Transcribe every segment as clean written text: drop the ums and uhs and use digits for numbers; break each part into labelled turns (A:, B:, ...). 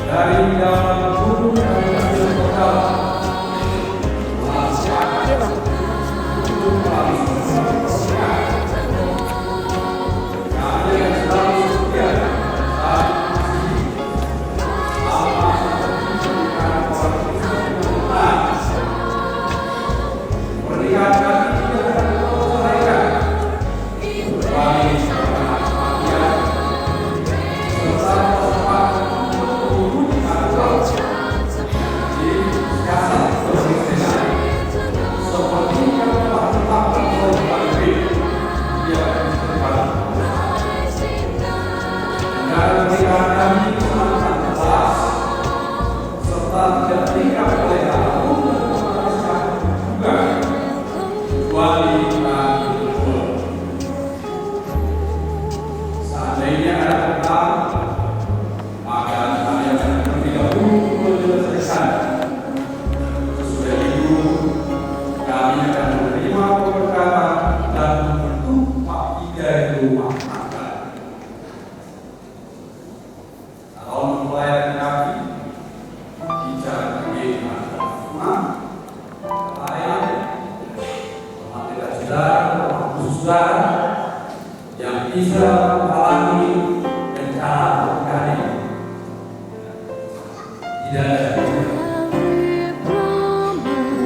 A: dari dalam gunung dan kecil kota yang bisa menghalangi rencana pernikahan ini. Tidak ada.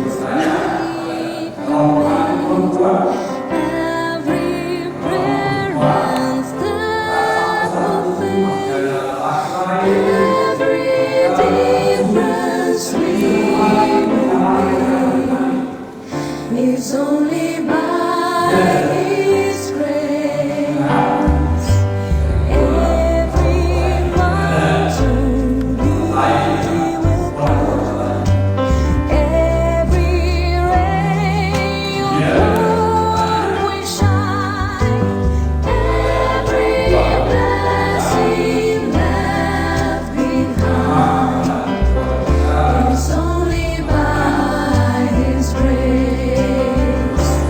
A: Saya kalau perempuan
B: it's only by His grace. Every mountain He will climb. Every ray of dawn will shine. Every blessing left behind. It's only by His grace.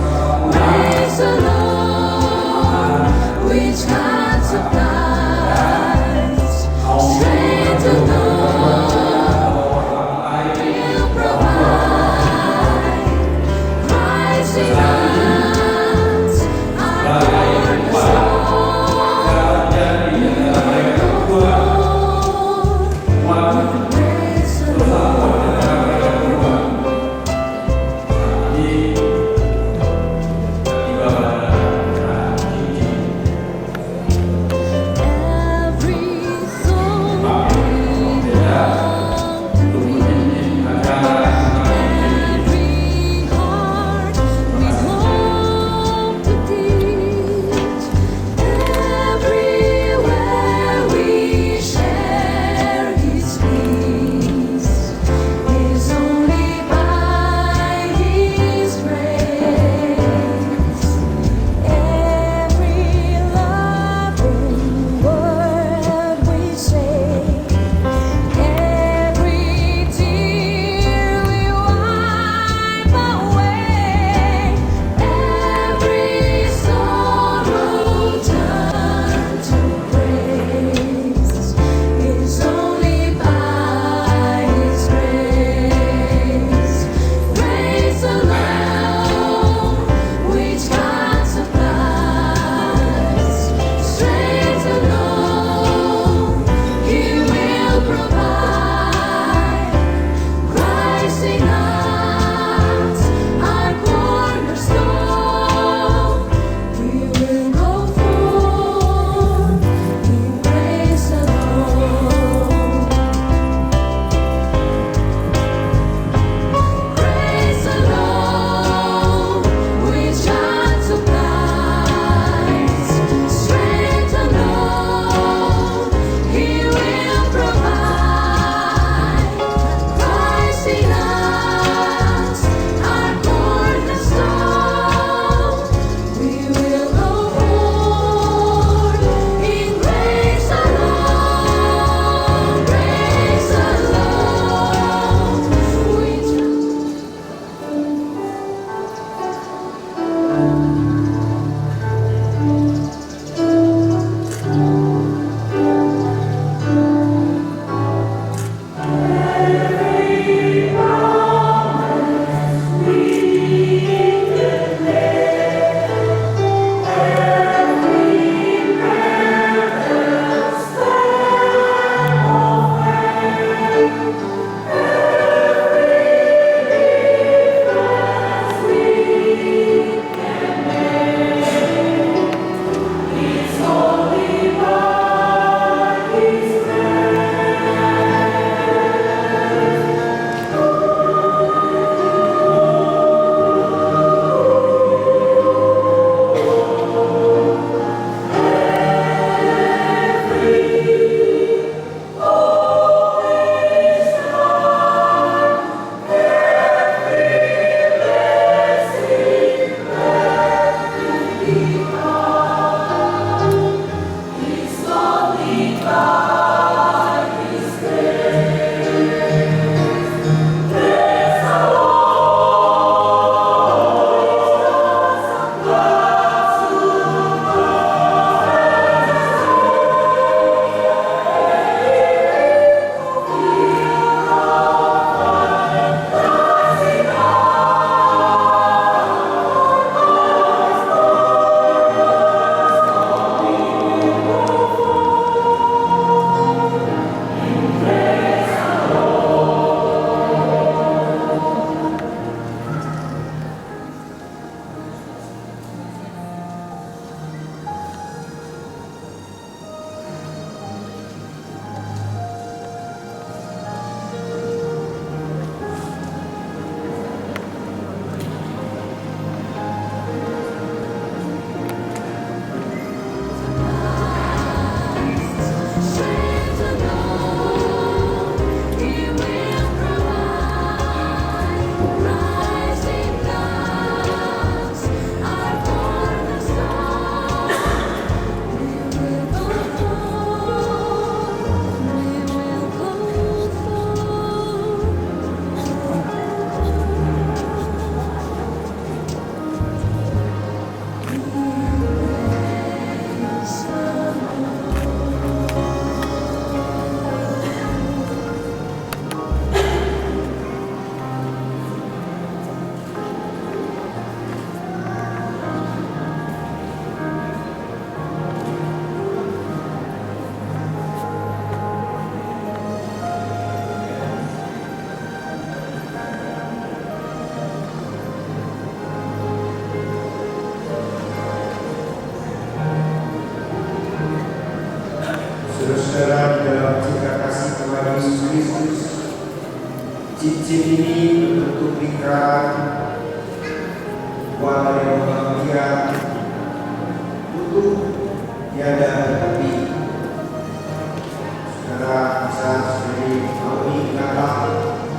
C: Cincin ini berbentuk lingkaran, buat dari bagian utuh, tiada bertepi. Saudara bisa sendiri melalui kata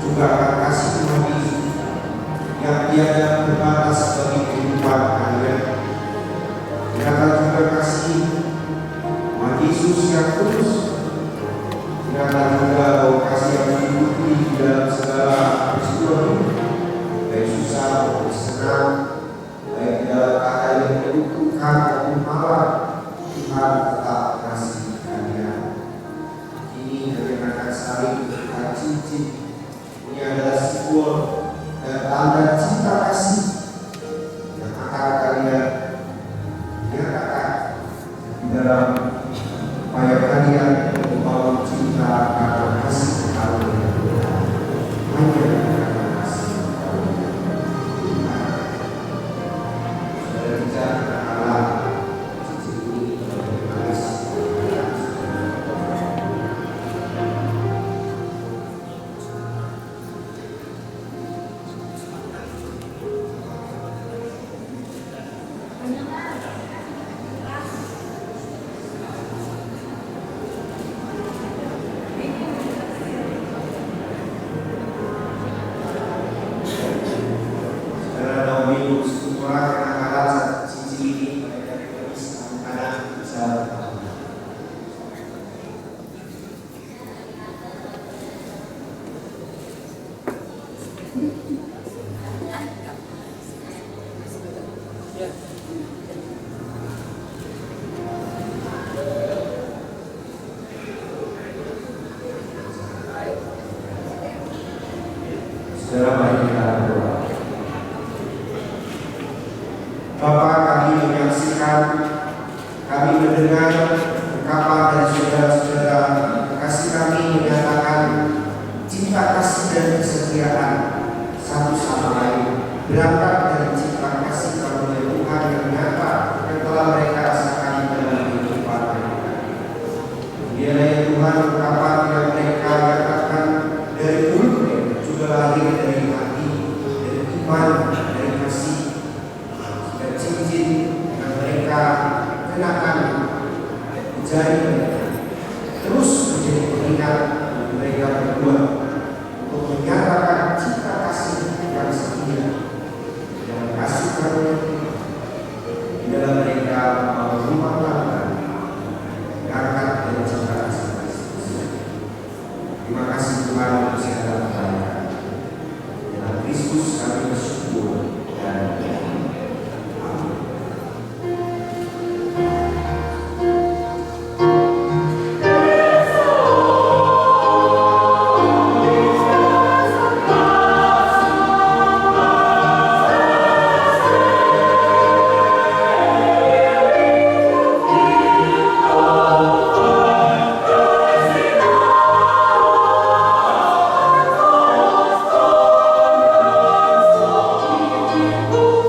C: juga akan kasih Tuhan yang tiada berbatas bagi kehidupan kalian. Tiada juga kasih Tuhan Yesus yang tulus. Tiada juga kasih yang diikuti di dalam segala peristiwa hidup, baik susah maupun senang, baik dalam keadaan yang membutuhkan maupun malam. Tuhan tetap kasih kalian. Ini kalian akan saling bertukar cincin. Ini adalah simbol dan tanda cinta kasih yang akan kalian nyatakan di dalam upaya kalian membangun cinta karena kasih karunia Tuhan. Hanya karena kasih karunia Tuhan. Saudara kita adalah cincin ini bagaimana kasih. Saudara, mari kita berdoa. Bapa, kami menyaksikan, kami mendengar ungkapan dari saudara-saudara, kasih kami menyatakan cinta kasih dan kesetiaan satu sama lain, berangkat dari cinta kasih karunia Tuhan yang nyata yang telah mereka rasakan dalam kehidupan mereka. Biarlah ya Tuhan, ungkapan yang mereka katakan dari mulut mereka juga lahir dari hati, dari iman, dari kasih. Dan cincin yang mereka kenakan di jari mereka terus menjadi pengingat mereka berdua untuk menyatakan cinta kasih yang setia dan kasih karunia di dalam mereka membangun rumah tangga berangkat dari cinta kasih Kristus. Terima kasih Tuhan untuk segala kebaikan. Dalam Kristus kami bersyukur dan amin.
B: Oh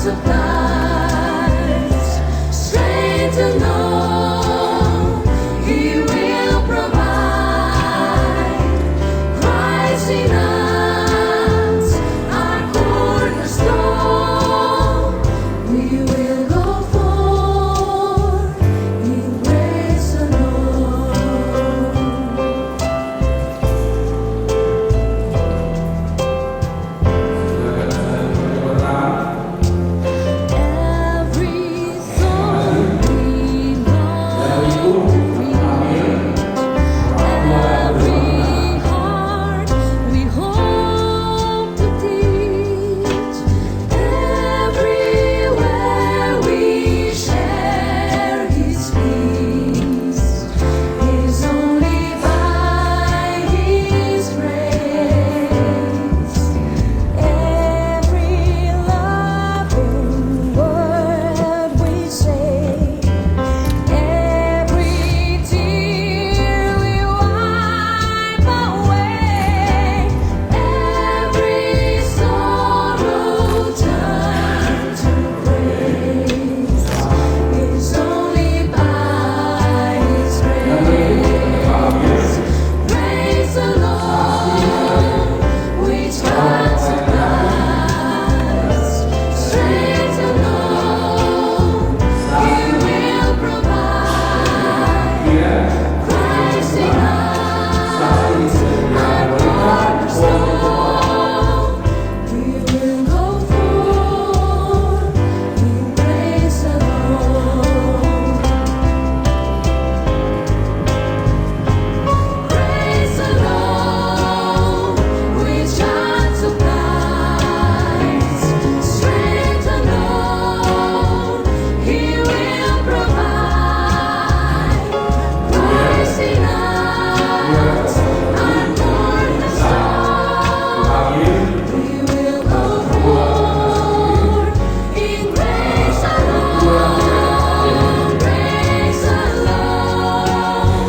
B: supplies, strength to know He will provide. Christ in us, our cornerstone, we will go forth in grace alone. Every thorn we know, every heart we hope to teach, everywhere we share His peace, is only by His grace. Every loving word we say, every tear we wipe away, every sorrow turn to praise, is only by His grace. Grace alone, which God supplies, strength alone, He will provide. Christ in us, our cornerstone, we will go forth in grace alone. Grace alone, which God supplies, strength alone, He will provide. Christ in us, our cornerstone, we will go forth in grace alone. Grace alone,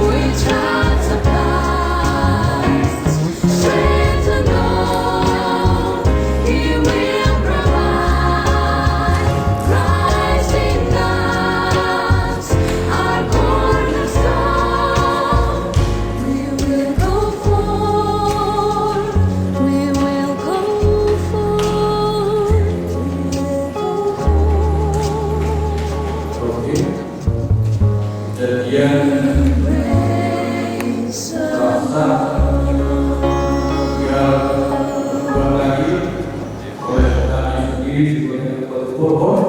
B: which God supplies, strength alone, He will provide. Christ in us, our cornerstone, we will go forth, we will go forth, we will go forth.
A: Oke. Kejadian
B: Grace
A: rasa tinggal berbuat lagi oleh petani sendiri sebagai pohon.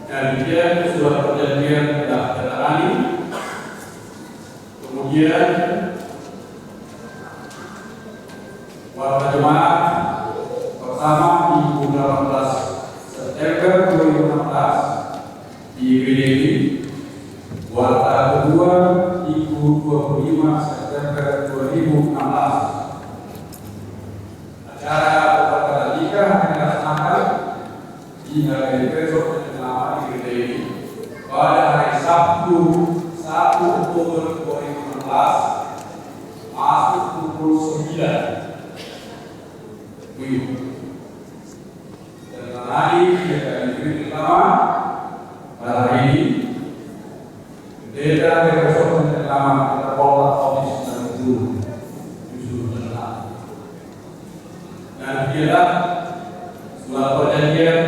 A: Dan dia surat perjanjian telah ditandatangani. Kemudian warga jemaat pertama Minggu 18 September 2016 di GDI, warta kedua Minggu 25 September 2016. Acara pembuatan nikah akan dilaksanakan di hari besok selama di GDI pada hari Sabtu 1 Oktober 2016 masuk pukul 9. Dan hari kita akan diberi pertama pada hari ini pendeta besok pertama kita Polda Komisi dan Justru Benar. Dan dia surat perjanjian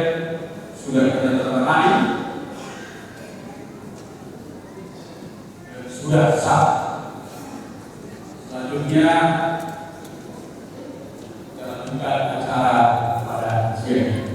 A: sudah kita tandatangani dan sudah sah. Selanjutnya kita lakukan acara pada siang ini.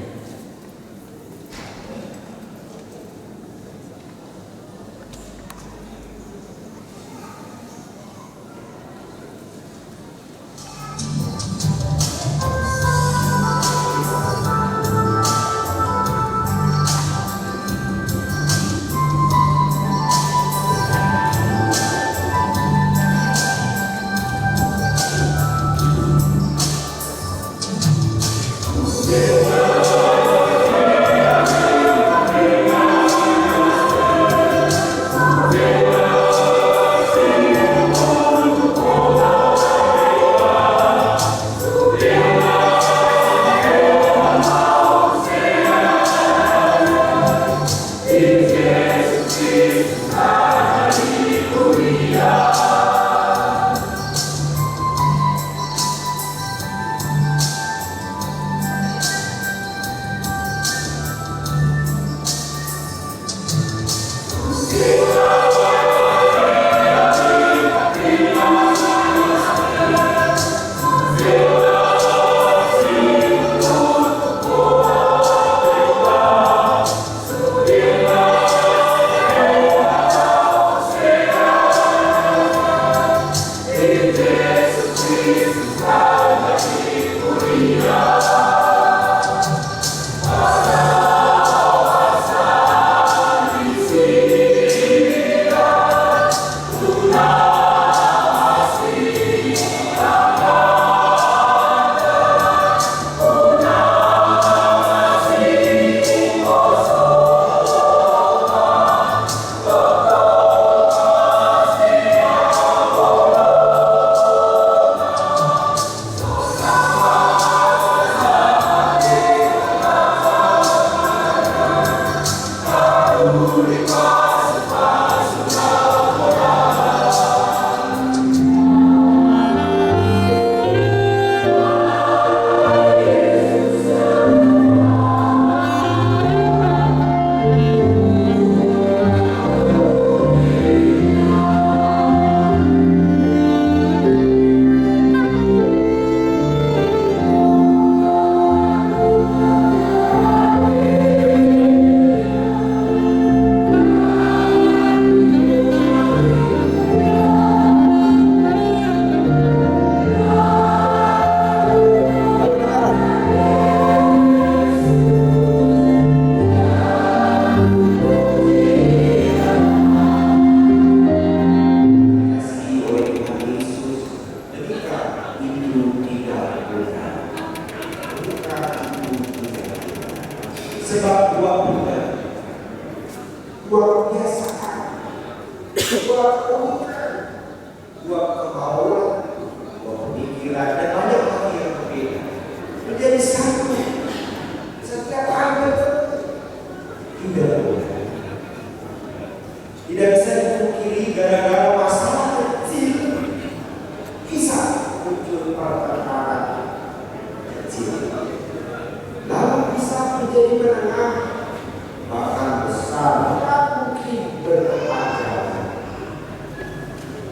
C: Sebab dua bulan, dua kebiasaan, dua keunikan, dua kemauan, dua pemikiran, dan banyak hal yang berbeda menjadi satu. Setiap hal tidak boleh, tidak bisa dipungkiri gara-gara masalah kecil bisa muncul pertengkaran kecil, lalu bisa menjadi menengah, bahkan besar, tak mungkin berkepanjangan.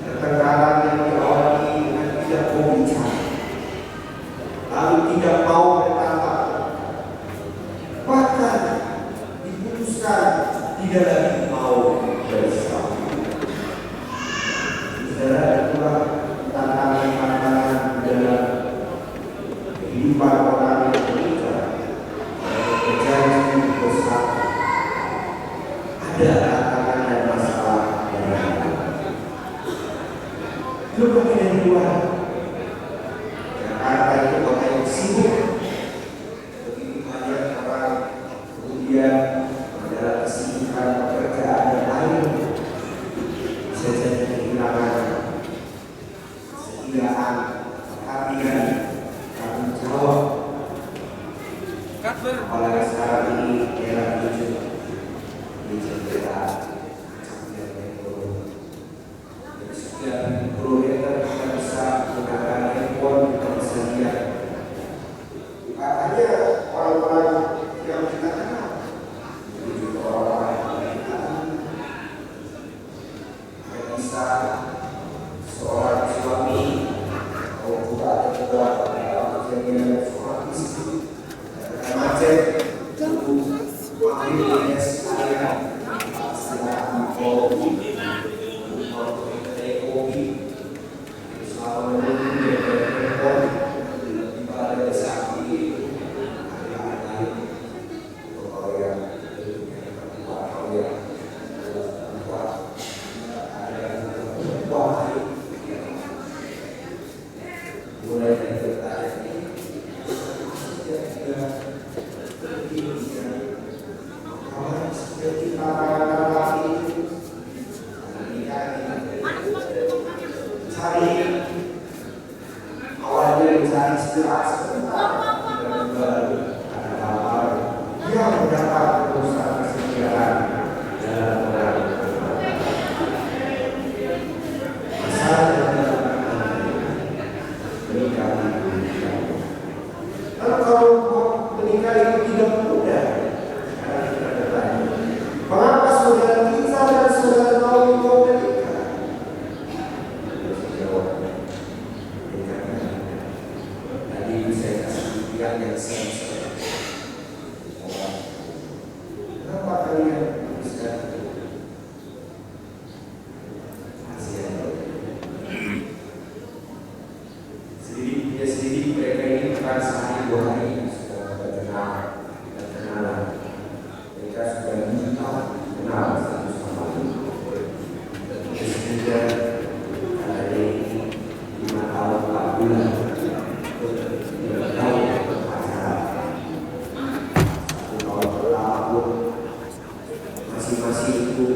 C: Pertengkaran yang diawali dengan tidak mau bicara, lalu tidak mau bertambah, bahkan diputuskan tidak lagi mau bersama. Saudara, itulah tantangan-tantangan dalam kehidupan orang yang menikah. Berjanji bersama, ada tantangan dan masalah yang ada. Lupa dari luar, Jakarta itu kota yang sibuk, begitu banyak orang kemudian dalam kesibukan pekerjaan yang lain bisa jadi kehilangan kesetiaan, perhatian, tanggung jawab. Apalagi sekarang ini era digital kita sekian kilometer kita bisa menggunakan handphone, kita bisa lihat. Makanya orang-orang yang kita kenal, juga orang-orang yang kita kenal, bisa seorang suami atau juga ada beberapa kejadian seorang istri macet wakilnya sekalian setelah kopi selama menunggu di balai sapi ada kalau yang mulai dari tertarik seperti para laki cari awalnya mencari istirahat sebentar dan baru ada hal yang mendapat perusahaan kesediaan masing-masing itu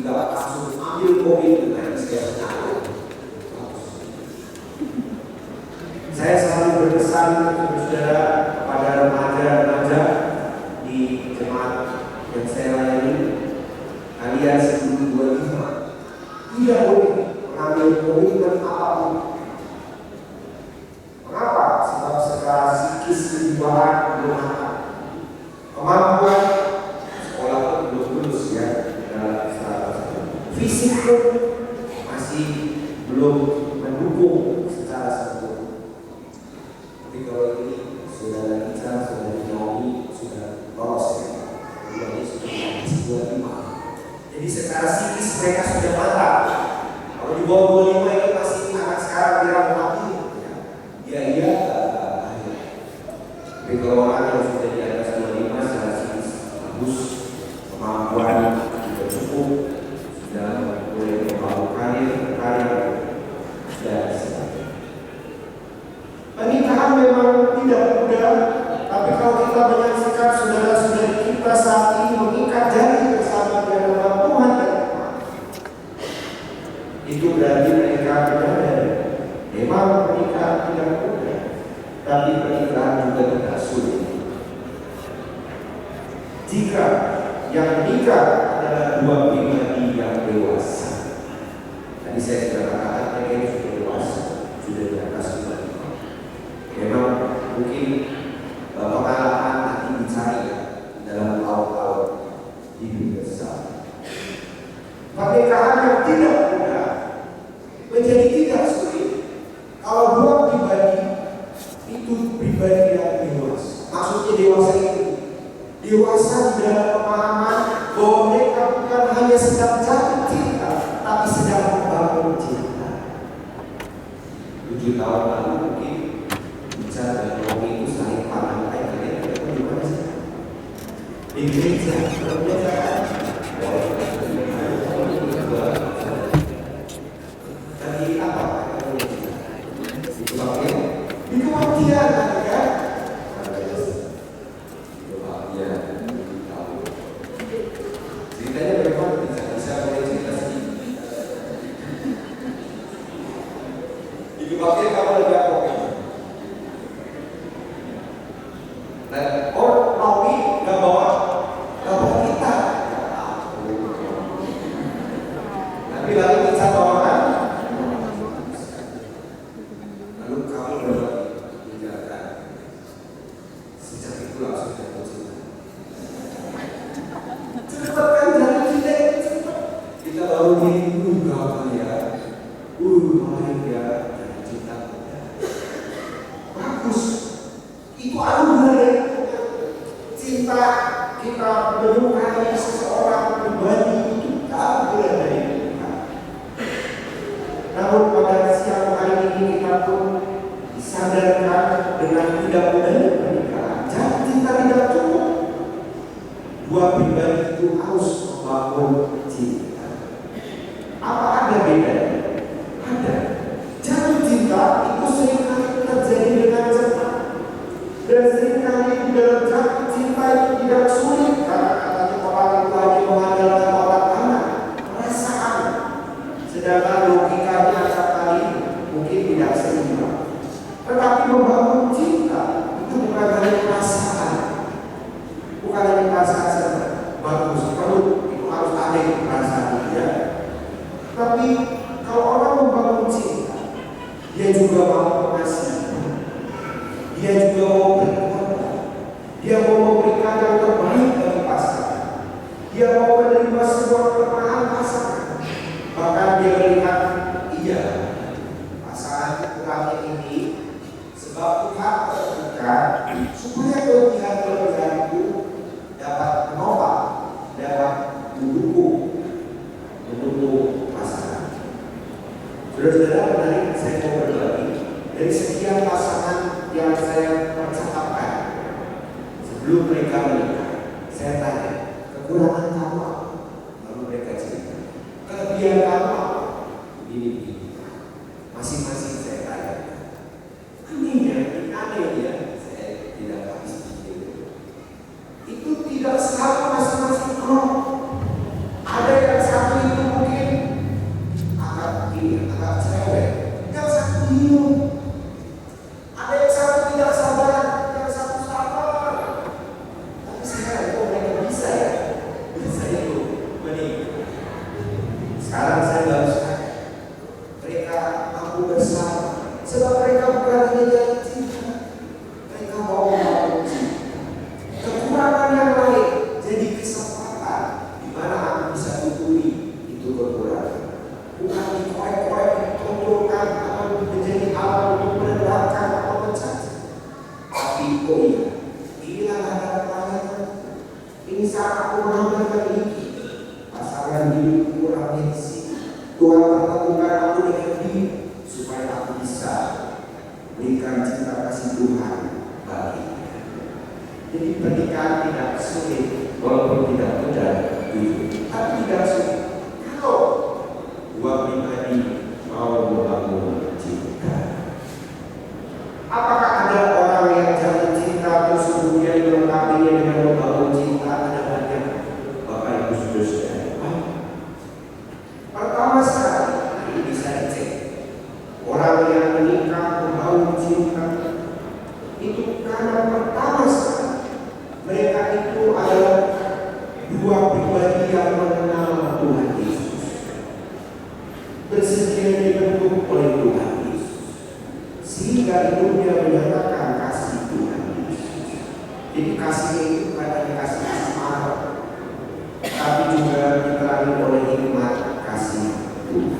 C: tidak langsung ambil komitmen dari saya tahu. Saya selalu berpesan saudara kepada remaja-remaja di jemaat yang saya layani, kalian sebelum 25 tidak boleh mengambil komitmen apapun. Kenapa? Sebab secara psikis kejiwaan belum matang, kemampuan sekolah pun belum lulus ya dalam status, fisik pun masih belum mendukung secara sempurna. Tapi kalau ini saudara kita, saudara Naomi sudah lolos ya, ini sudah habis 25. Jadi secara psikis mereka sudah matang. Kalau di bawah 25 ini masih anak sekarang dirampati. Iya. Tapi kalau orang yang sudah di atas 25 secara psikis bagus, kemampuan sudah cukup, sudah boleh membangun karir dan sebagainya. Pernikahan memang tidak mudah, tapi kalau kita menyaksikan saudara-saudari kita saat ini mengikat jari bersama di hadapan Tuhan dan Tuhan, itu berarti mereka benar. Memang pernikahan tidak mudah, tapi pernikahan juga tidak sulit. Jika yang menikah adalah dua pribadi yang dewasa. Tadi saya sudah katakan mereka sudah dewasa, sudah di atas 25. Memang mungkin pengalaman nanti dicari dalam tahun-tahun hidup bersama. Pernikahan yang tidak mudah menjadi tidak sulit kalau dua pribadi itu pribadi yang dewasa. Maksudnya dewasa itu dewasa di dalam pemahaman bahwa mereka bukan hanya sedang jatuh cinta, tapi sedang membangun cinta. 7 tahun lalu mungkin bicara dan ngomong itu saling pandang kayak kalian ketemu di mana sih? Di gereja, tadi apa? Itu bagian di kematian kan? Ceritanya bagaimana? Bisa boleh cerita sedikit. Itu bagian kamu lebih apa? Dan Naomi gak bawa kita. Tapi lalu kita bawakan. Lalu kamu berbagi tinggalkan. Sejak itu langsung jatuh cinta. Cepat kan jalan kita cepat. Kita baru ini gampang ya. Main ya jatuh cinta. Bagus. Itu anugerah ya. Cinta kita menyukai seseorang pribadi itu anugerah dari Tuhan. Namun pada siang hari ini kita pun disadarkan dengan tidak mudahnya pernikahan. Jadi cinta tidak cukup. Dua pribadi itu harus membangun cinta. Apa ada bedanya? Ada. Jatuh cinta itu seringkali terjadi dengan cepat. Dan seringkali di dalam jatuh cinta itu tidak sulit karena katanya orang itu hanya mengandalkan otak kanan, perasaan. Sedangkan logikanya acap kali mungkin tidak seimbang. Tetapi membangun cinta itu bukan hanya perasaan, bukan hanya perasaan saja. Bagus, perlu itu harus ada yang perasaan ya. Tapi kalau orang membangun cinta, dia juga mau mengasihi, dia juga mau berkorban, dia mau memberikan yang terbaik bagi pasangan, dia mau menerima sebuah kelemahan pasangan. Bahkan dia melihat, iya, pasangan kurangnya ini sebab Tuhan terbuka supaya kelebihan itu dapat menopang, dapat mendukung pasangan. Saudara-saudara, menarik saya mau berbagi dari sekian pasangan yang saya percakapkan sebelum mereka menikah. Saya tanya, kekurangan kamu apa? Lalu mereka cerita, kelebihan kamu apa? Ini. Masing-masing saya tanya. Aneh ya, saya tidak habis pikir. Itu tidak selalu masing-masing klop. akan hidupku amnesi. Tuhan pertemukan aku dengan dia supaya aku bisa berikan cinta kasih Tuhan baginya. Jadi pernikahan tidak sulit, walaupun tidak mudah, tapi tidak sulit. Kalau dua pribadi mau membangun cinta. Apakah ada orang yang jatuh cinta terus kemudian melengkapinya dengan membangun cinta? Ada banyak. Bapak Ibu Saudara. Pertama sekali, ini bisa dicek. Orang yang menikah membangun cinta itu karena pertama sekali mereka itu adalah dua pribadi yang mengenal Tuhan Yesus, bersedia dibentuk oleh Tuhan Yesus, sehingga hidupnya menyatakan kasih Tuhan Yesus. Jadi kasihnya itu bukan hanya kasih asmara, tapi juga diterangi oleh hikmat kasih Tuhan.